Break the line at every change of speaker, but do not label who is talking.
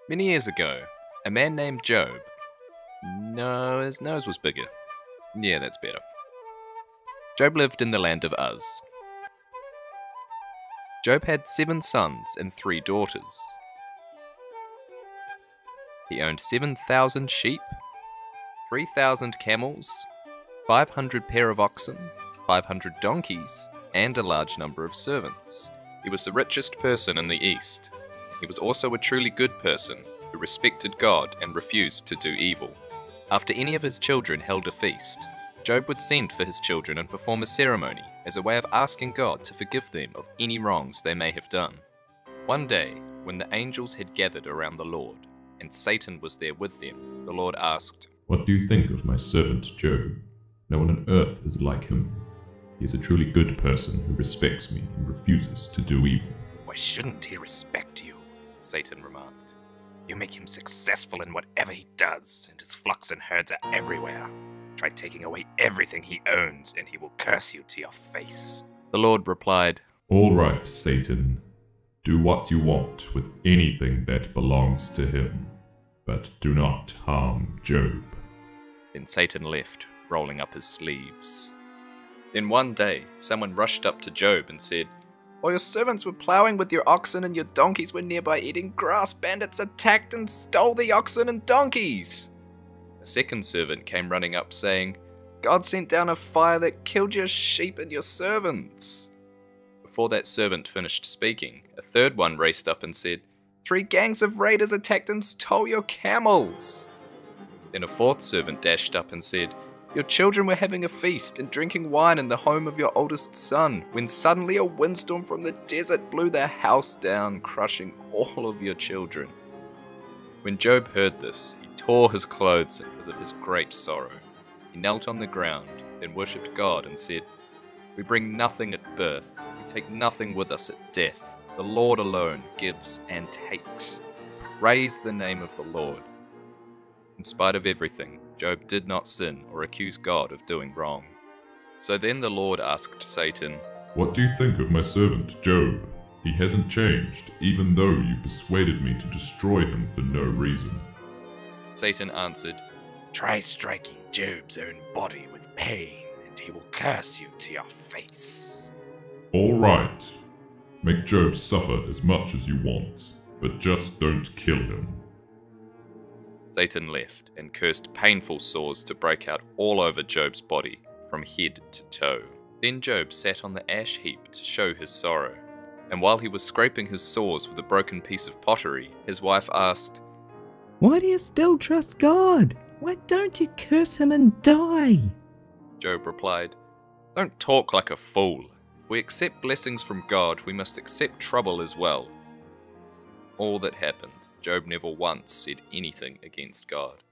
Many years ago, a man named Job. No, his nose was bigger. Yeah, that's better. Job lived in the land of Uz. Job had 7 sons and 3 daughters. He owned 7,000 sheep, 3,000 camels, 500 pair of oxen, 500 donkeys, and a large number of servants. He was the richest person in the East. He was also a truly good person who respected God and refused to do evil. After any of his children held a feast, Job would send for his children and perform a ceremony as a way of asking God to forgive them of any wrongs they may have done. One day, when the angels had gathered around the Lord, and Satan was there with them, the Lord asked,
"What do you think of my servant Job? No one on earth is like him. He is a truly good person who respects me and refuses to do evil."
"Why shouldn't he respect you?" Satan remarked. "You make him successful in whatever he does, and his flocks and herds are everywhere. Try taking away everything he owns, and he will curse you to your face." The Lord replied,
"All right, Satan. Do what you want with anything that belongs to him, but do not harm Job."
Then Satan left, rolling up his sleeves. Then one day, someone rushed up to Job and said, "While your servants were ploughing with your oxen and your donkeys were nearby eating grass, bandits attacked and stole the oxen and donkeys." A second servant came running up saying, "God sent down a fire that killed your sheep and your servants." Before that servant finished speaking, a third one raced up and said, "3 gangs of raiders attacked and stole your camels." Then a fourth servant dashed up and said, "Your children were having a feast and drinking wine in the home of your oldest son, when suddenly a windstorm from the desert blew their house down, crushing all of your children." When Job heard this, he tore his clothes because of his great sorrow. He knelt on the ground, then worshipped God and said, "We bring nothing at birth, we take nothing with us at death. The Lord alone gives and takes. Praise the name of the Lord." In spite of everything, Job did not sin or accuse God of doing wrong. So then the Lord asked Satan,
"What do you think of my servant Job? He hasn't changed, even though you persuaded me to destroy him for no reason."
Satan answered, "Try striking Job's own body with pain, and he will curse you to your face."
"All right. Make Job suffer as much as you want, but just don't kill him."
Satan left and cursed painful sores to break out all over Job's body, from head to toe. Then Job sat on the ash heap to show his sorrow, and while he was scraping his sores with a broken piece of pottery, his wife asked,
"Why do you still trust God? Why don't you curse him and die?"
Job replied, "Don't talk like a fool. If we accept blessings from God, we must accept trouble as well." All that happened, Job never once said anything against God.